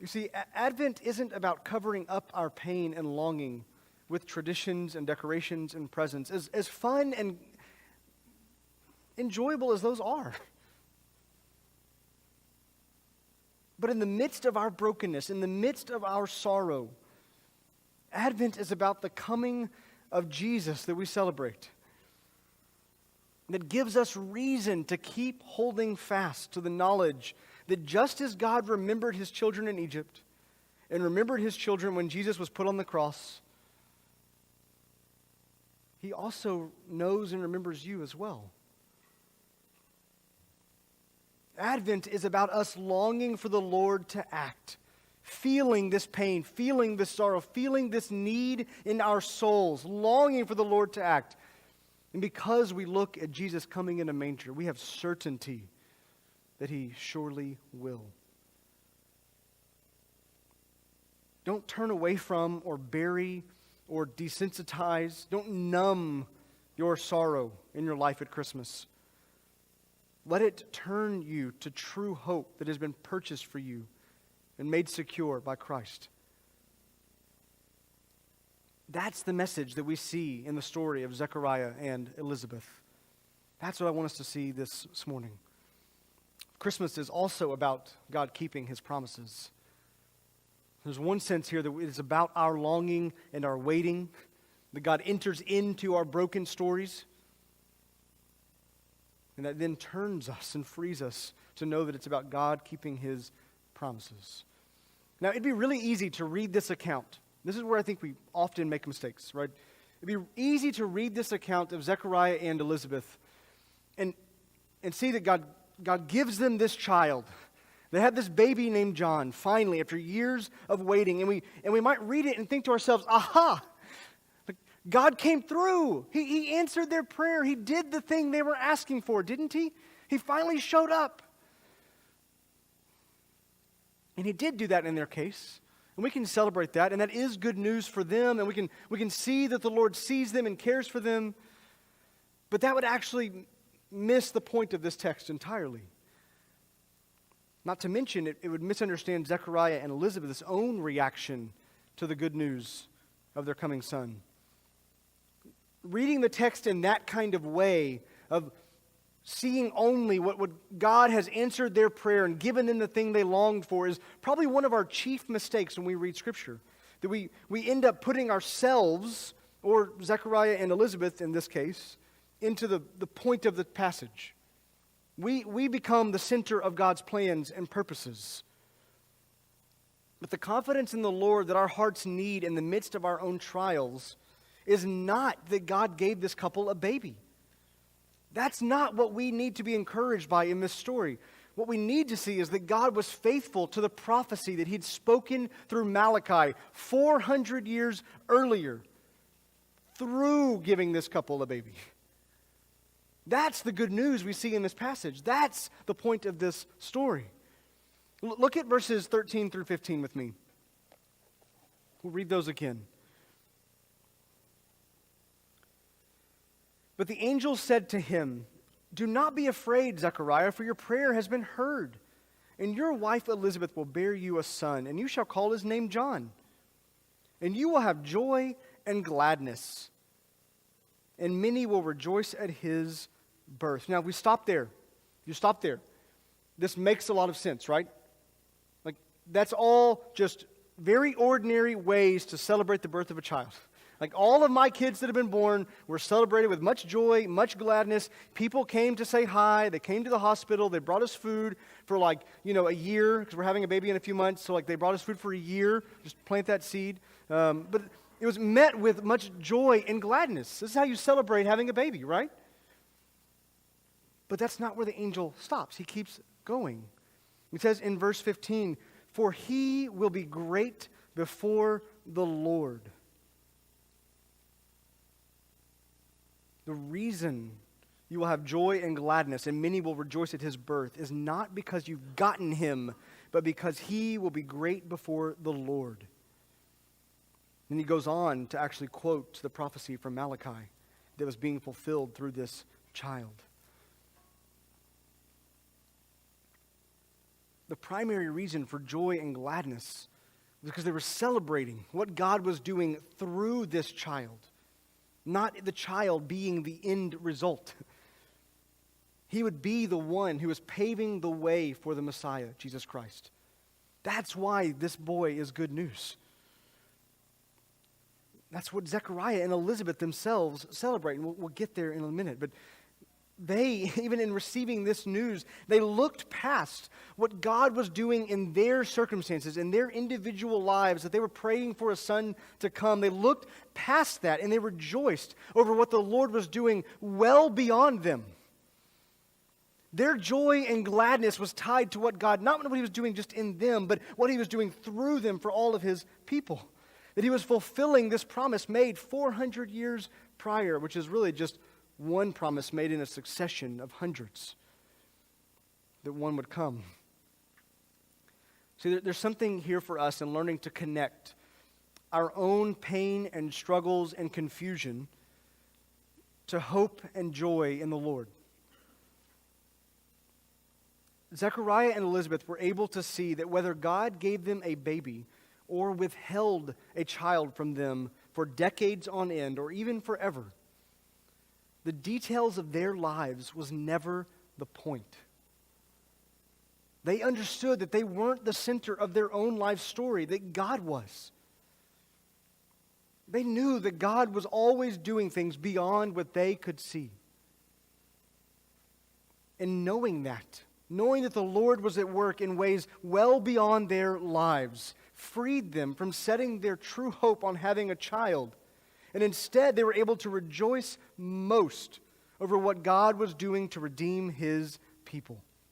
You see, Advent isn't about covering up our pain and longing with traditions and decorations and presents, as fun and enjoyable as those are. But in the midst of our brokenness, in the midst of our sorrow, Advent is about the coming of Jesus that we celebrate. That gives us reason to keep holding fast to the knowledge that just as God remembered his children in Egypt and remembered his children when Jesus was put on the cross, he also knows and remembers you as well. Advent is about us longing for the Lord to act, feeling this pain, feeling this sorrow, feeling this need in our souls, longing for the Lord to act. And because we look at Jesus coming in a manger, we have certainty that he surely will. Don't turn away from or bury or desensitize. Don't numb your sorrow in your life at Christmas. Let it turn you to true hope that has been purchased for you and made secure by Christ. That's the message that we see in the story of Zechariah and Elizabeth. That's what I want us to see this morning. Christmas is also about God keeping his promises. There's one sense here that it is about our longing and our waiting, that God enters into our broken stories, and that then turns us and frees us to know that it's about God keeping his promises. Now, it'd be really easy to read this account. This is where I think we often make mistakes, right? It'd be easy to read this account of Zechariah and Elizabeth and see that God gives them this child. They have this baby named John, finally, after years of waiting. And we might read it and think to ourselves, aha! God came through. He answered their prayer. He did the thing they were asking for, didn't he? He finally showed up. And he did do that in their case. And we can celebrate that. And that is good news for them. And we can see that the Lord sees them and cares for them. But that would actually miss the point of this text entirely. Not to mention, it would misunderstand Zechariah and Elizabeth's own reaction to the good news of their coming son. Reading the text in that kind of way, of seeing only what God has answered their prayer and given them the thing they longed for, is probably one of our chief mistakes when we read Scripture. That we end up putting ourselves, or Zechariah and Elizabeth in this case, into the point of the passage. We become the center of God's plans and purposes. But the confidence in the Lord that our hearts need in the midst of our own trials is not that God gave this couple a baby. That's not what we need to be encouraged by in this story. What we need to see is that God was faithful to the prophecy that he'd spoken through Malachi 400 years earlier through giving this couple a baby. That's the good news we see in this passage. That's the point of this story. Look at verses 13 through 15 with me. We'll read those again. But the angel said to him, "Do not be afraid, Zechariah, for your prayer has been heard. And your wife Elizabeth will bear you a son, and you shall call his name John. And you will have joy and gladness, and many will rejoice at his birth." Now, we stop there. You stop there. This makes a lot of sense, right? Like, that's all just very ordinary ways to celebrate the birth of a child. Like, all of my kids that have been born were celebrated with much joy, much gladness. People came to say hi. They came to the hospital. They brought us food for a year, because we're having a baby in a few months. So they brought us food for a year. Just plant that seed. But it was met with much joy and gladness. This is how you celebrate having a baby, right? But that's not where the angel stops. He keeps going. It says in verse 15, "For he will be great before the Lord." The reason you will have joy and gladness and many will rejoice at his birth is not because you've gotten him, but because he will be great before the Lord. And he goes on to actually quote the prophecy from Malachi that was being fulfilled through this child. the primary reason for joy and gladness was because they were celebrating what God was doing through this child, not the child being the end result. He would be the one who was paving the way for the Messiah, Jesus Christ. That's why this boy is good news. That's what Zechariah and Elizabeth themselves celebrate. And we'll get there in a minute. But they, even in receiving this news, they looked past what God was doing in their circumstances, in their individual lives, that they were praying for a son to come. They looked past that and they rejoiced over what the Lord was doing well beyond them. Their joy and gladness was tied to what God, not what he was doing just in them, but what he was doing through them for all of his people. That he was fulfilling this promise made 400 years prior, which is really just one promise made in a succession of hundreds, that one would come. See, there's something here for us in learning to connect our own pain and struggles and confusion to hope and joy in the Lord. Zechariah and Elizabeth were able to see that whether God gave them a baby or withheld a child from them for decades on end or even forever, the details of their lives was never the point. They understood that they weren't the center of their own life story, that God was. They knew that God was always doing things beyond what they could see. And knowing that the Lord was at work in ways well beyond their lives, freed them from setting their true hope on having a child. And instead, they were able to rejoice most over what God was doing to redeem his people.